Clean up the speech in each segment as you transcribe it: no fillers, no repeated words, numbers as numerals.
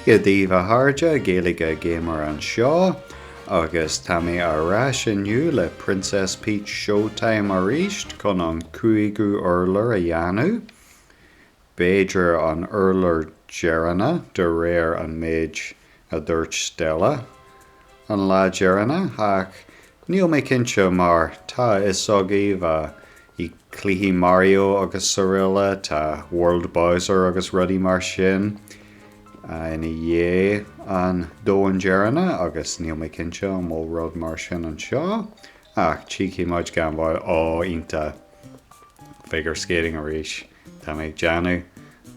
Sigadíomh Harja Gaeilge gamer an seo, agus tá mé arás inniu le Princess Peach Showtime a ríist chun an cúigiú urlar a dheanú. Béidir an urlar dearana de réir an méid a dúirt Stella. An lá dearana ach níl mé cinse mar tá isogaíomh I cluichí Mario agus Cirilla tá World Bowser agus rudí mar sin. Ina dhé an dóin dearana agus níl mé cinse an mó rud mar sin an seo. Ach tíochaí muid gan bhfuil ionta figure skating a ríis. Tá méid deanú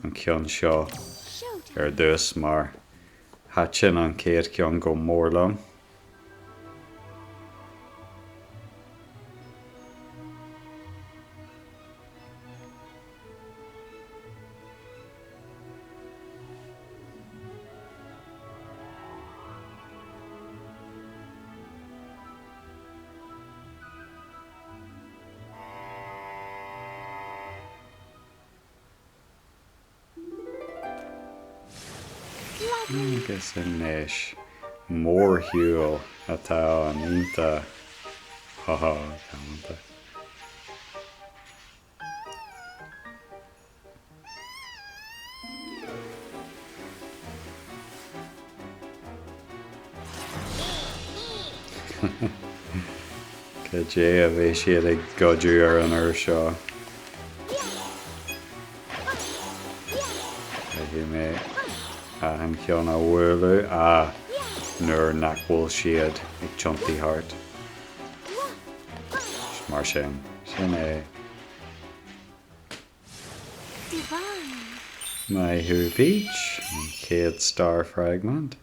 an ceann seo ar dús mar hatsin an céad ceann go mór liom. Agus inis mór hiúil atá an ionta cáanta. Cé a bheith siad ag godú ar an uair seo. Caithfí mé an ceann a bhuailú nuair nach bhfuil siad ag Chumpy Heart. Mar sin é. Maithú Peach, an céad star fragment.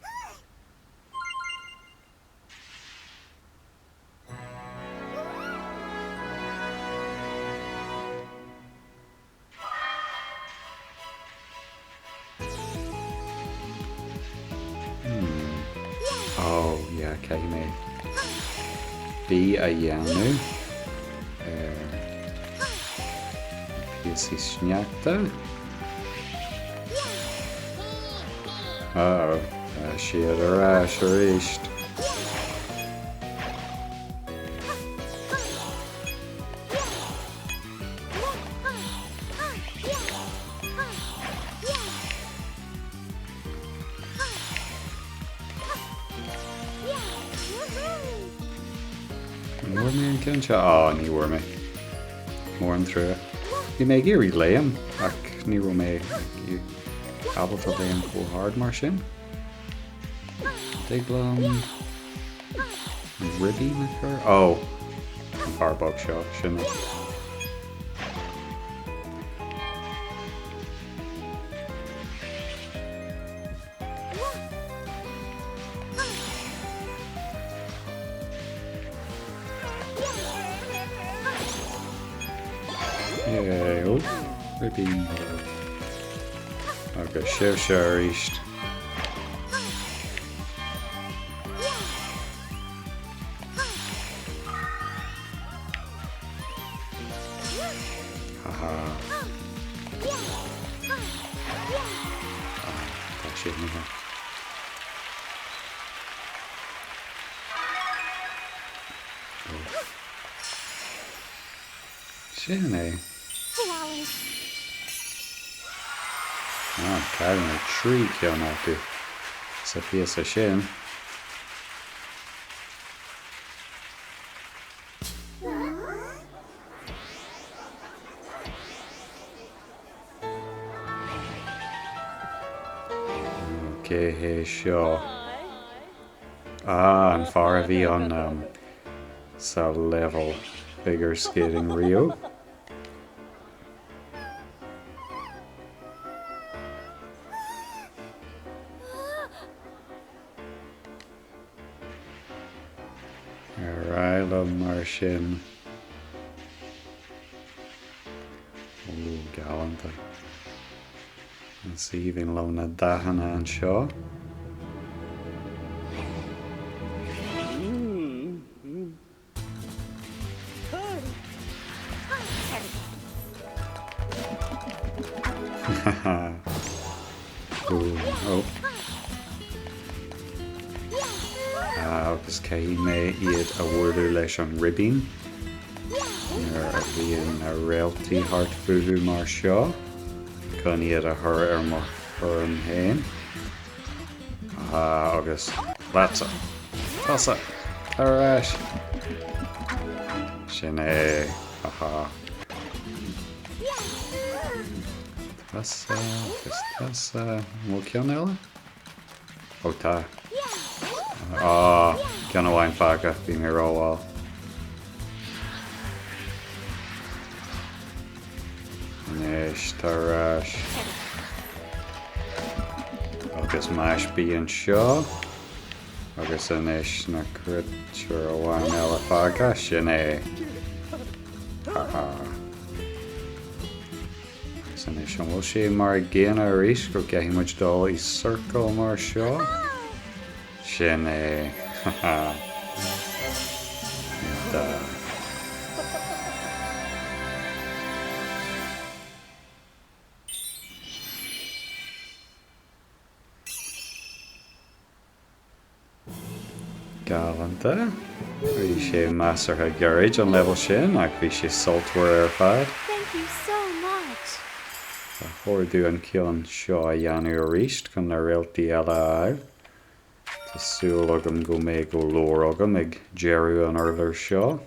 Caithfí mé bí a dheanú píosaí sneachta. Siad arás a ríist. Mór mé an cinse? Ní bhfuair mé. Mór an trua. Bhí mé géirí léam ach ní bhfuil mé ábalta léam chomh mar sin. Déaglam ribí na chur? An farbog seo sinna. Ribí agus sibh a ríist. Tá siad nithe. Sin é. Cairn ar trí ceann acu sa píosa sin. Cé seo. An fear a bhí an sa level figure skating Rio. Raile mar sin. Galanta. An síomhín lom na dahanna an seo. agus cé mé iad a bhúrú leis an ribbín. Nuair a bhíon a réaltaí hart fuú mar seo, chun iad a thur mar chur an héin. Agus lása, tasa, arás. Sin é, Tasa, agus tasa, mó ceann eile? Ó tá. Ceann amháin fágach bhí mé róháil. Nes tarás. Agus más bíon seo. Agus inis na cruitear amháin eile fágach sin é. Inis an bhfuil sé mar géana arís go gceithimiid dul í circle mar seo. Sin é. Galanta. Bhí sé measartha garid an level sin ach bhí sé saltmhar ar fad. Thank you so much. Tá chóirú an ceann seo a dhéanú arís chun na réaltaí eile agam. Tásúil agam go méid go leor agam ag dearú an urlár seo.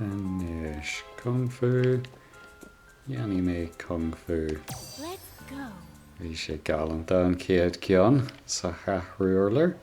Inis Kung Fu. Dhéanaí mé Kung Fu. Let's go. Bhí sé galanta an céad ceann sa cheathrú urlár.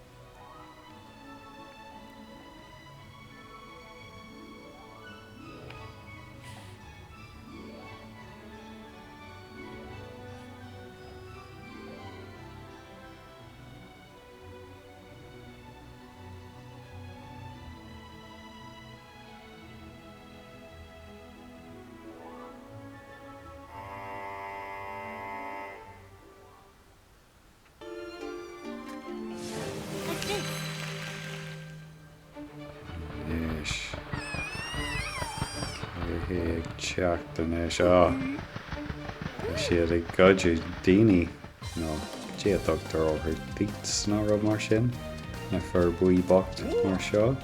Teach den é seo. Tá siad ag gcuidiú daoine nó déadachtar ó chu díts ná rud mar sin na fear buí bocht mar seo.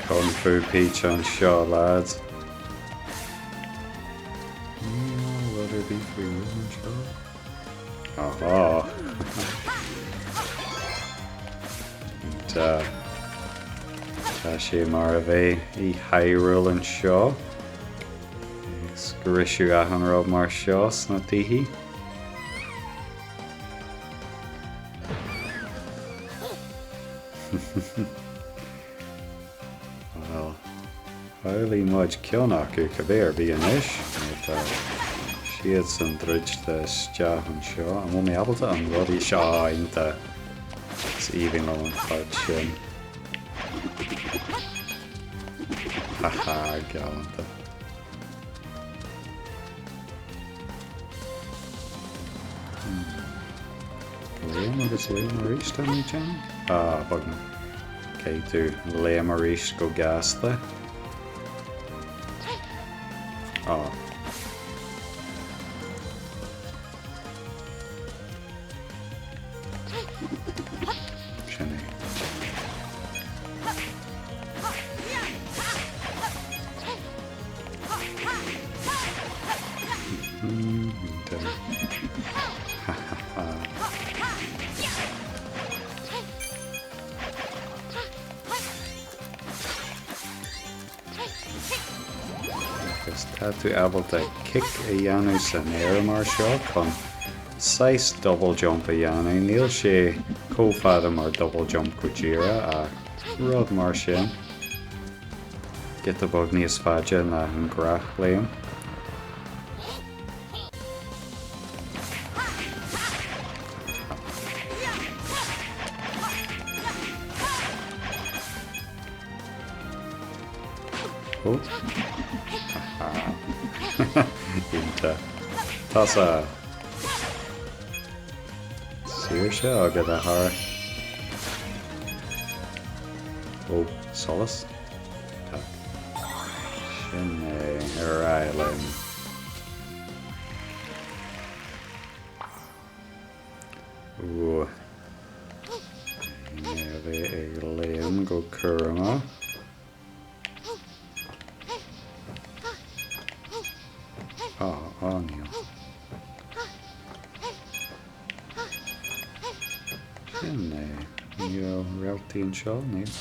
Kung Fu Peach an seo, lads. Tá sé mar a bheith í Hyrule an seo. Scrisiú a an rob mar seo sna tithe. Well, howlí muid ceannach acu cabéir bhí inis. Siad san druid de steach an seo. An mó mé abalta an rudí seo ainta is even an fad sin. Haha, galanta. Léam agus léam a ríist an í tean? Bagna. Cé tú léam a ríist go gasla. agus tá tú able to kick a dhéanú san air mar seo chun 6 double jump a dhéanú. Níl sé cófada mar double jump go ddíra a rud mar sin. Get a bug níos faide na an grach léim. Oh. Ínta. Tás a siar se agad a thar. Oh, solas. Sin ar island. Ooh. Bhí ag léim go curma. Níl. Sin níl réaltaíonn seo, níl.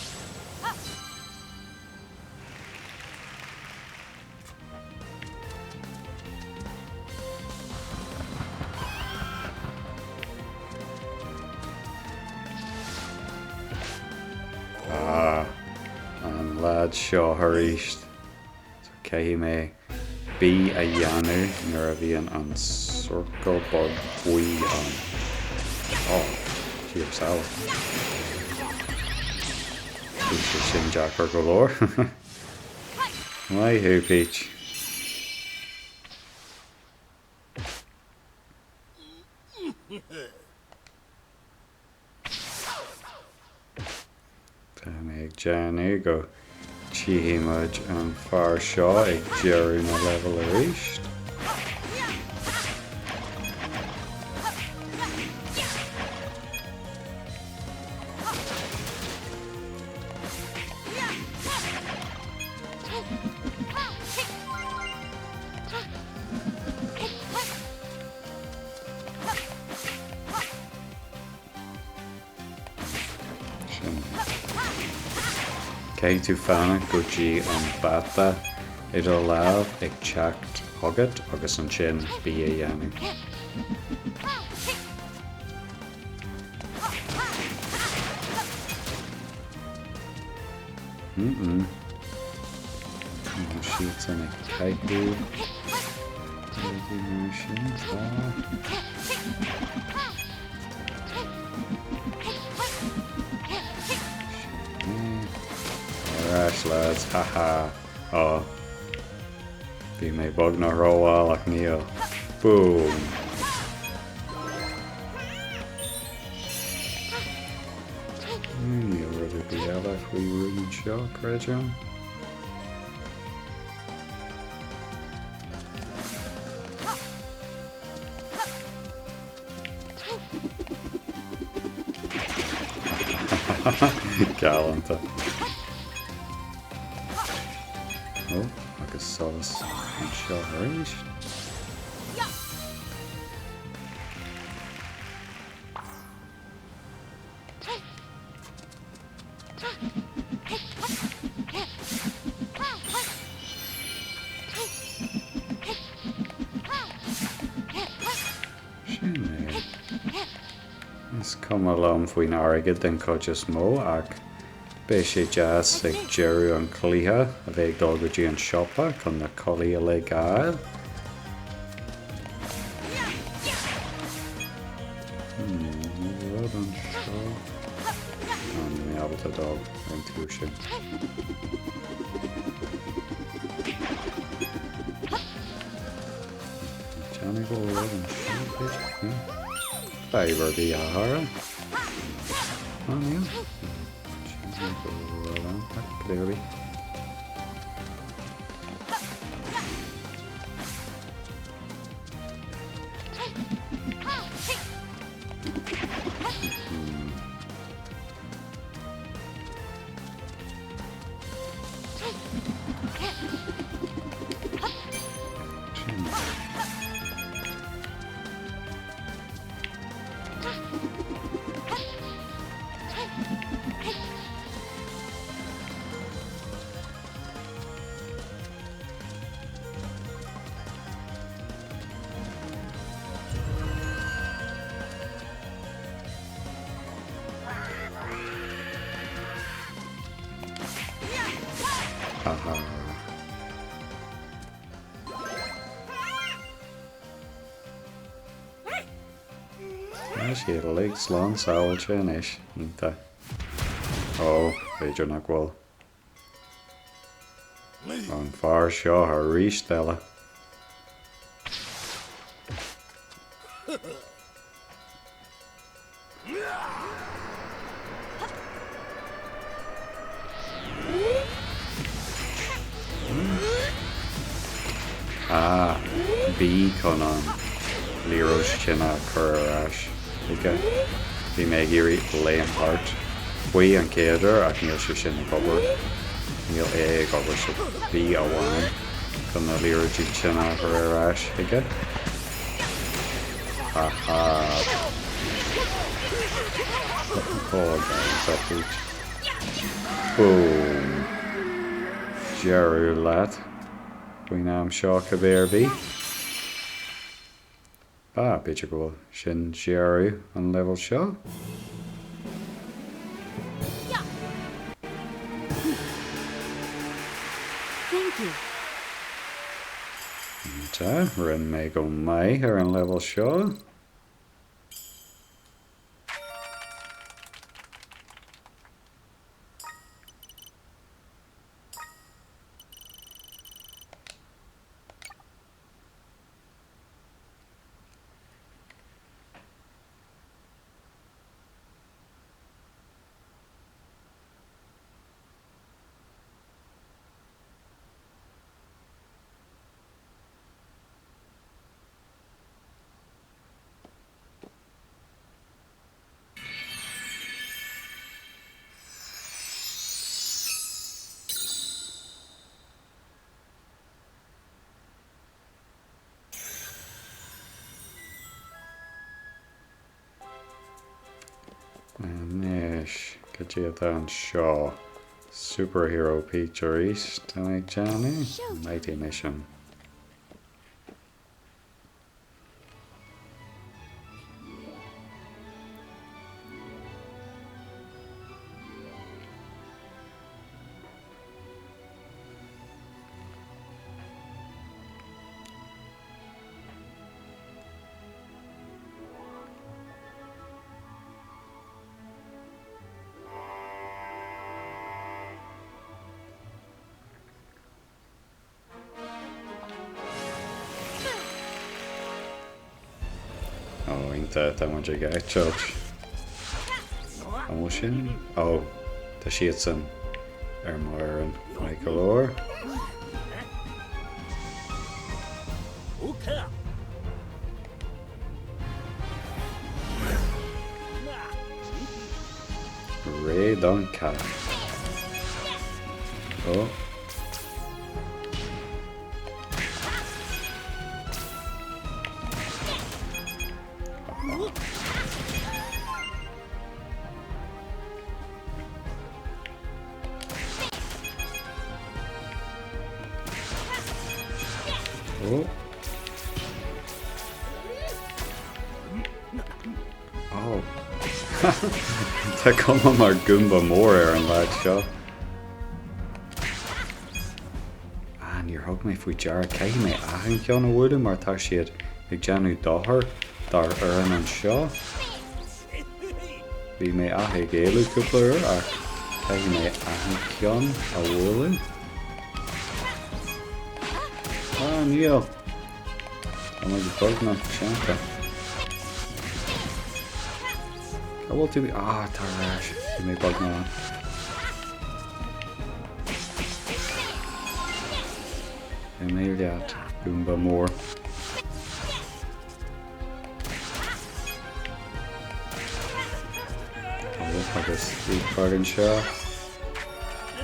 An lad seo tharíist. Cé mé bí a dhéanú nuair a bhíonn an circle bug buí an. Tíobh saoil. Bhí sé sin Jackar go leor. Maithú Peach. Tá mé ag déanú go tíhíimead an fear seo ag deireadh na level arís. Cé tú fanna go dtí an bata idir lámh ag teacht agat agus an sin bí a dhéanú. Siad san ag caithú. Caithú mar sin tá. Alright lads, haha. Bhí mé bug na róháil ach níl. Boom. Níl rud a bhí eile faoi rúin seo, creidteam. Galanta. Agus solas an seo arís. Is cum alum faoin airgid den coideas mó ach bé sé jazz ag deireadh an chlíthe a bheith dul go dtí an siopa chun na colaí le Gaeilge. Rud an seo. Ní mé ábalta dul an tú sin. Teanna go rud an seo. Favor the Ahara. Yeah. Clearly. céalaigh slán sáilte inis ínta. Ó, féidir nach bhfuil an fear seo ar ríis deile. Bí chun an líróis sin a chur arás. Bhí mé géirí léon hart. Buí an céidir ach níl sé sin gobar. Níl é gobar sa bí amháin chun na líróidí sin a chur arás. Boom. Jearú leat. Buoine am seo go béirbí. Beidir go bhfuil sin jearú an level seo. Thank you. Tá, rinn mé go maiith ar an level seo. Níis, go dtí an seo. Superhero Peach arís tá ag teanna. Mighty Mission. Ó, ínta tá muid ag eitilt. Ó sin? Ó, tá siad san ar mar an Michael. Ray don cat. Oh. Oh. Oh. Tá cuma mar gumba mór ar an leid seo. Níor thug mé faoi dear caiithí mé aithn ceann a bhúda mar tá siad ag deanú dáthair dar ar an seo. Bhí mé aithn Gaeilge cúpla uair ach caiithí mé aithn ceann a bhúda. Níl. Tá muid ag bug na seanta. Bhfuil tú tá ráis. Bhí mé bug na. Bhí mé leat gúmba mór. Agus í chugann seo.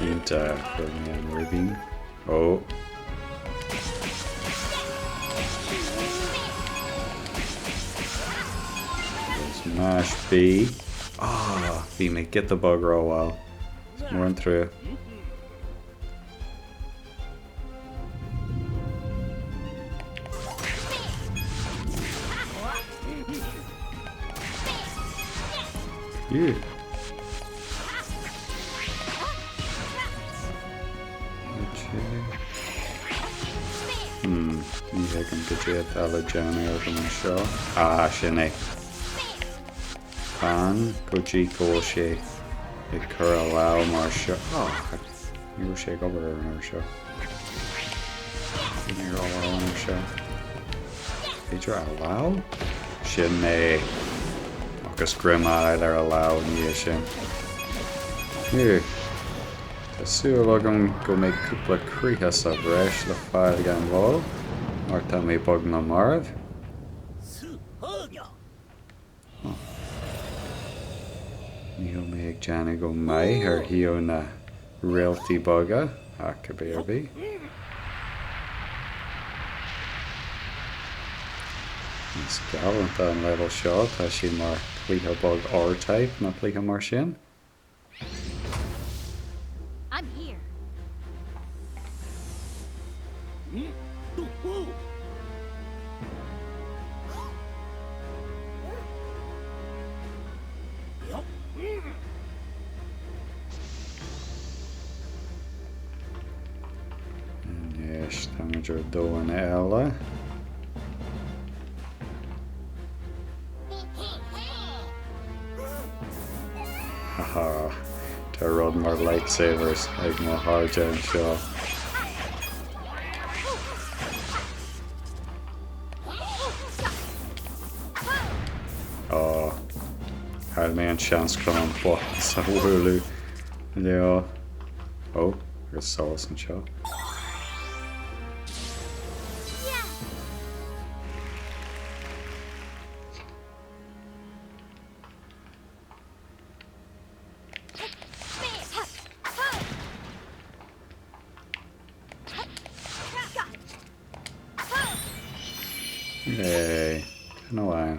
Ínta chuir mé an ribín. Ó. Smash B. Bhí mé get the bug a while. Mór an trú. Ní ag an go dtí eile deanna ar an seo. Sin é. fan go Jico sé I cur allow mar seo. Oh, you sé go over an seo. You're all on seo. Feature allow? Sin é agus grim either allow ní sin. Here. Tású agam go méid cúpla críchas a bhreis le fáil gan bháil mar tá mé bog na marv. Níl mé ag deanna go mai ar hiú na realty boga a cabéirbí. Is galanta an level seo tá sí mar clíthe bog R-type na clíthe mar sin. I'm here. Yes, damager dó an eile. Haha, tá rud mar lightsabers ag mo háide an seo. Oh, had mé an chance chun an bot sa bhúlú. Leo. Oh, agus salas an seo. Yay, no way.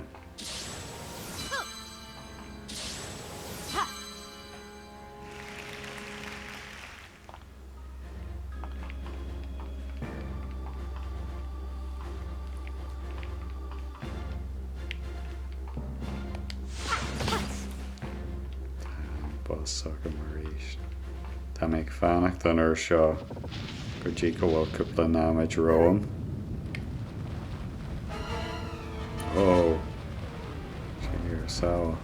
Boss sucker Maurice. Tá méid fannacht an ur seo go dtí go bhfuil cúpla námaid roim. Oh, here, so.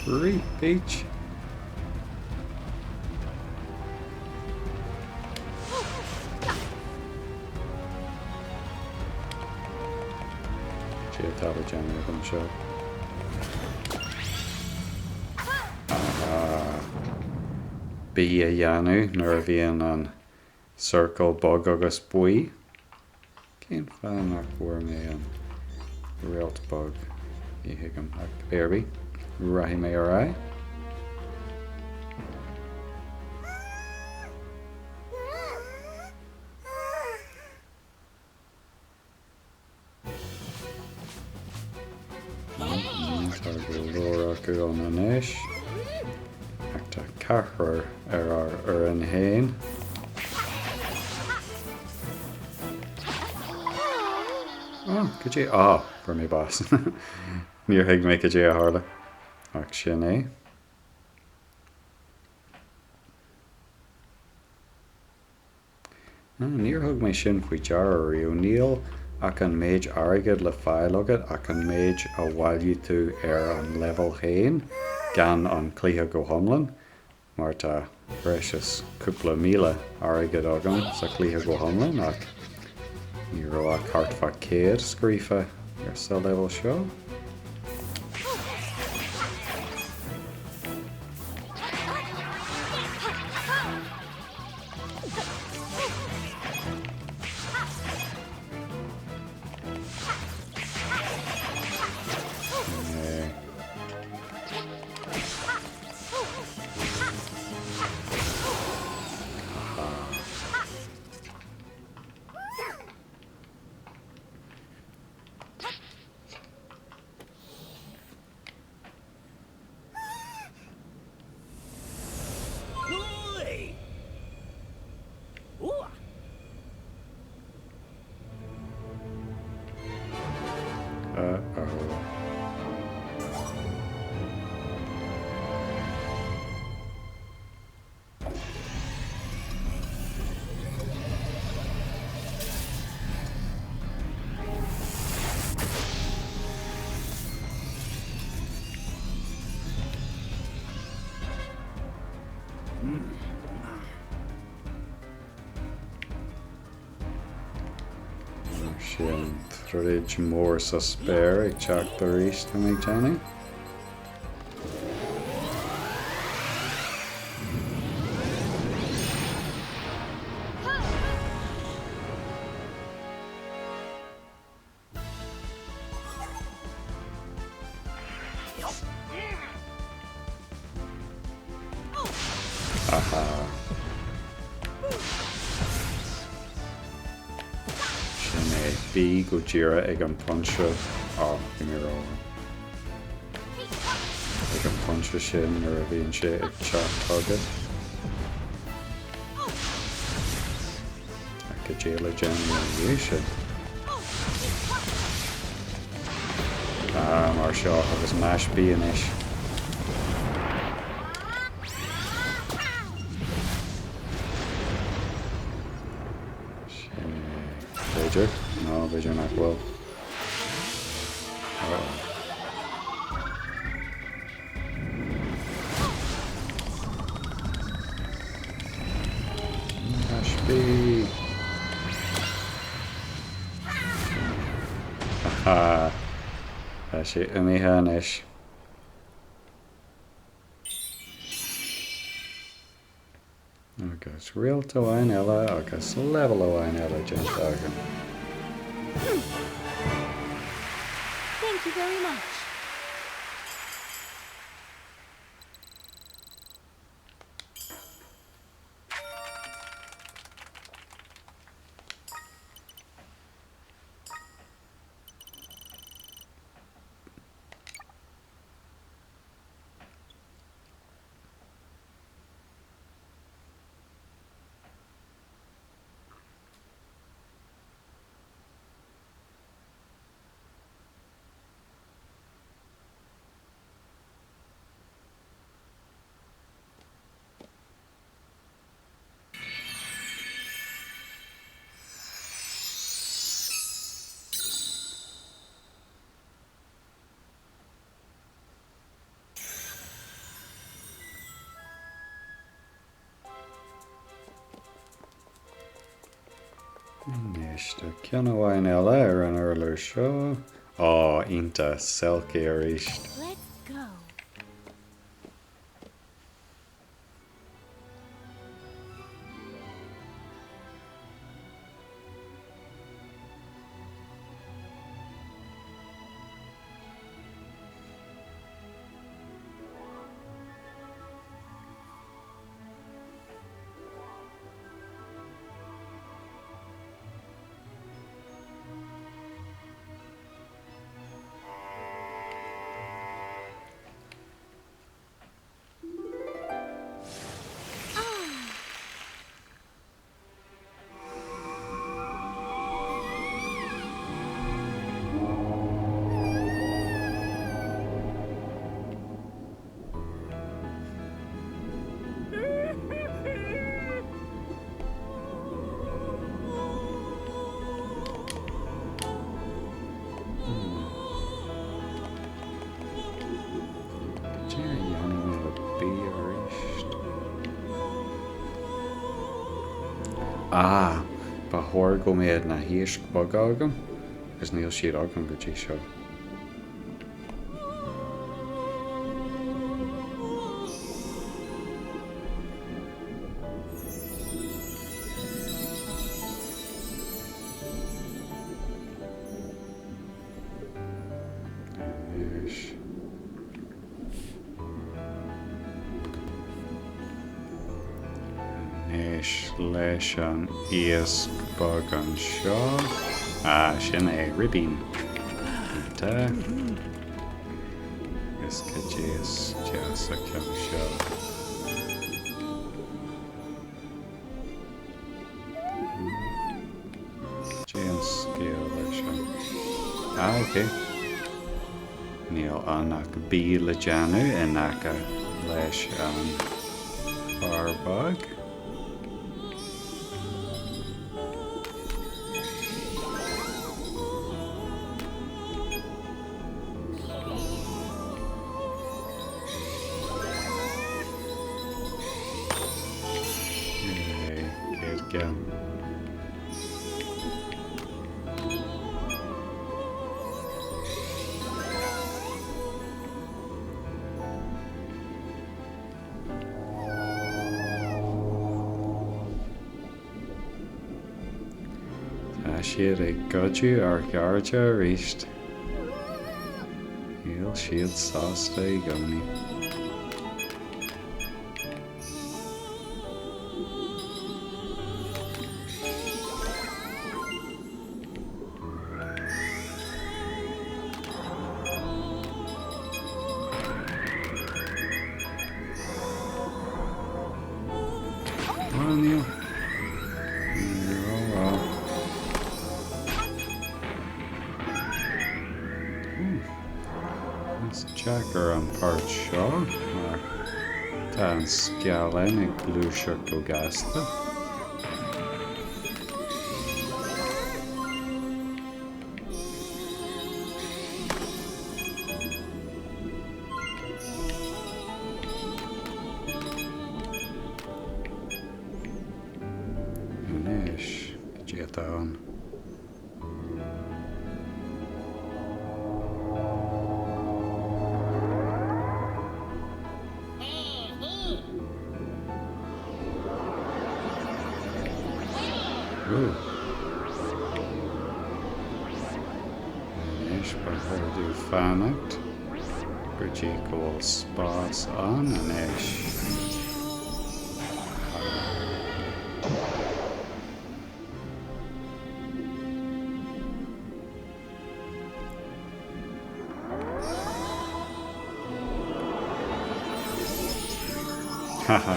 Free Peach. Tála January an seo. Bí a dheanú nuair a bhíonn an circle bug agus buí. Cén fan nach bhuair mé an réalt bug I hiigem ach éirbí. Rahi mé ará. Go on an ish. Act a carcher ar an hain. Oh, could you? Oh, for me boss. Near hig make a J harla. Action eh? Near hug my shin fwy jar or O'Neill. Ac an méid airgid le fáil agad ac an méid a bhailú tú ar an level hain gan an clíthe go hiomlann mar tá breis cúpla míle airgid agam sa clíthe go hiomlann ach ní raibh a cartfa céad scríofa ar sa level seo. Sin trid mór sa spéir ag teach do ríist na mé teanna. Aha. Sin é bí go ddíire ag an punse gimrá. Ag an punse sin ar a bhíonn sé ag teach tagad. Ac a Gaeilge an sin. Mar seo agus meis bíon is. Beidir? No, beidir nach bhfuil. Ashby. Aha. Tá sé umithe inis. Agus rialta bhain eile agus level bhain eile gent agan. Thank you very much. Níos de ceanna bhain eile ar an urlár seo. Ínta selcaí a ríist. Let's go. Ba thóir go méad na híos bag agam, gus níl siad agam go dtí seo. Leis an íos bag an seo. Sin é ribín. Tá. Gus go díos deas a ceann seo. Déan scéal leis an. Ok. Níl annach bí le deanú inacha leis an charbag. gan. Siad ag gudú ar Gaeilge arís. Níl siad sásta I gcónaí. Níl. Jackar an páirt seo mar tá an sciallain ag glúiseach go gasta. Inis, diad an. Inis ba chuirdú fannacht gur dtí go bhfuil spás an inis. Haha,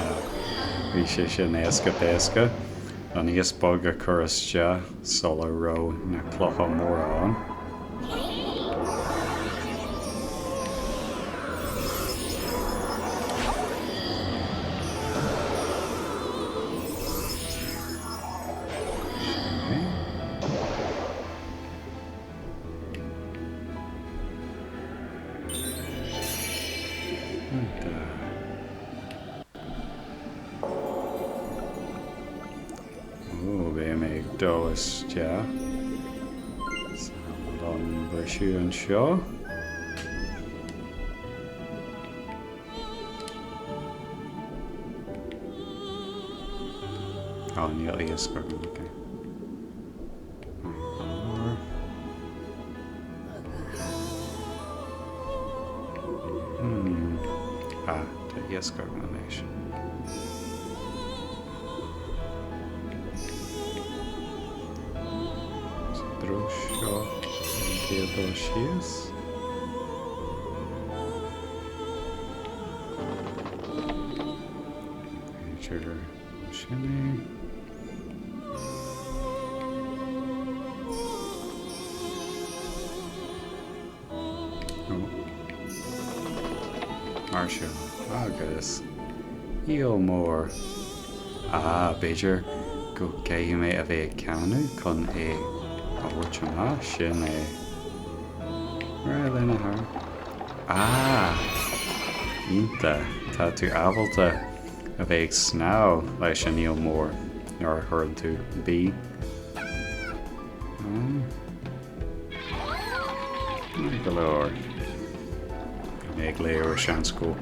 bhí sé sin éasca péasca. An níos bog a chuiriste sula ró na clotha móra an. Bé mé ag dólas te. Samad an brisú an seo. Níl iascair go okay. Tá iascair go éis. Drós seo an céadó síos. Éidir sinné. Mar seo agus íol mór. Beidir go céim mé a bheith ceanú chun é áirteanna sin é mar lena thar. Ínta tá tú ábalta a bheith sná leis an íol mór ar thurann tú bí. Go leor. Ag léir seans go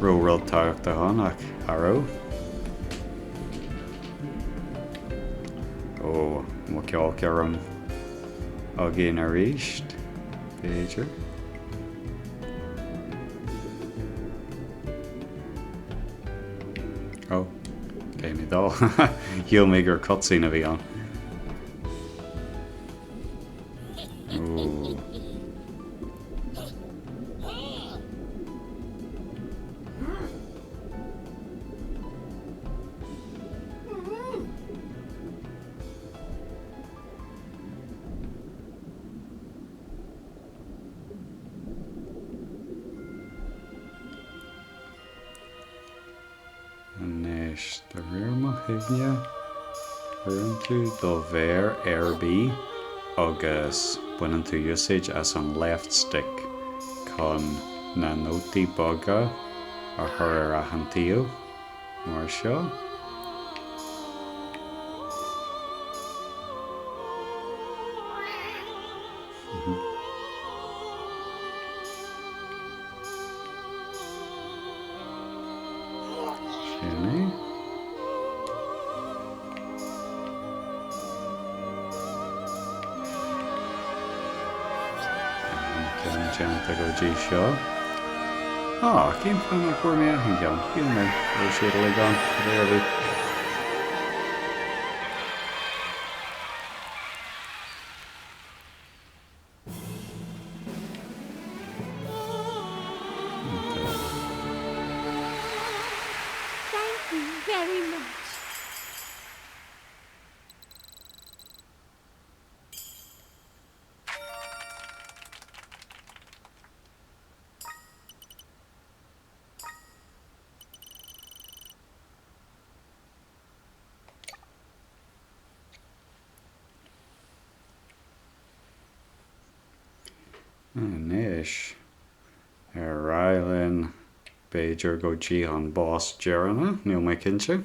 róráil táachta ach aró. Mo ceol cearm a gin a ríist. Beidir. Cé mi dá. Hial mé gur cutscene a bhí an. Nes de réir mo himne thuann tú do bhéir airbí agus buineann tú usage as an left stick chun na nótaí boga a thur ar a hantíú mar seo. Sinné. Ceann deanta go dtí seo. Cén fan a chuir mé an ceann. Cían mé ar siad le gan réirú. Thank you very much. Níis ar Rylinn Beidir go dtí an bás dearna níl mé cinse.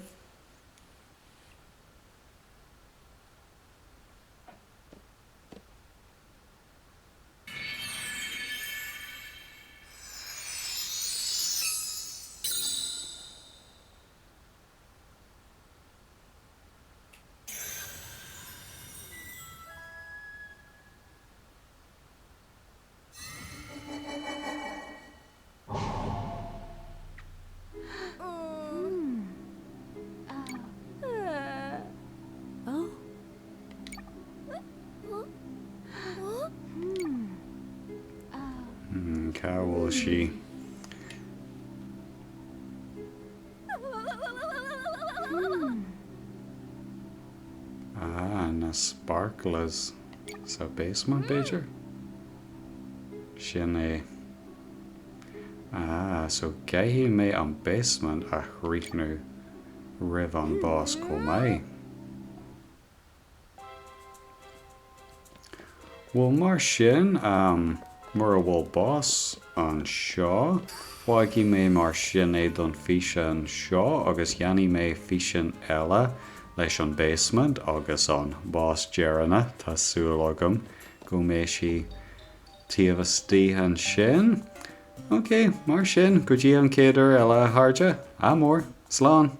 Cá bhfuil sí. Na sparklers sa basement Beidir. Sin é. So gaithfí mé an basement a chríochnú ribh an bás chomh maith. Well, mar sin, mar a bhfuil bás an seo, bhaigí mé mar sin é don físe an seo, agus dhéanaí mé físin eile leis an basement agus an bás dearna tásúil agam go mé si tíomhastí an sin. Ok, mar sin, go dtí an céidir eile háirte, amór, slán.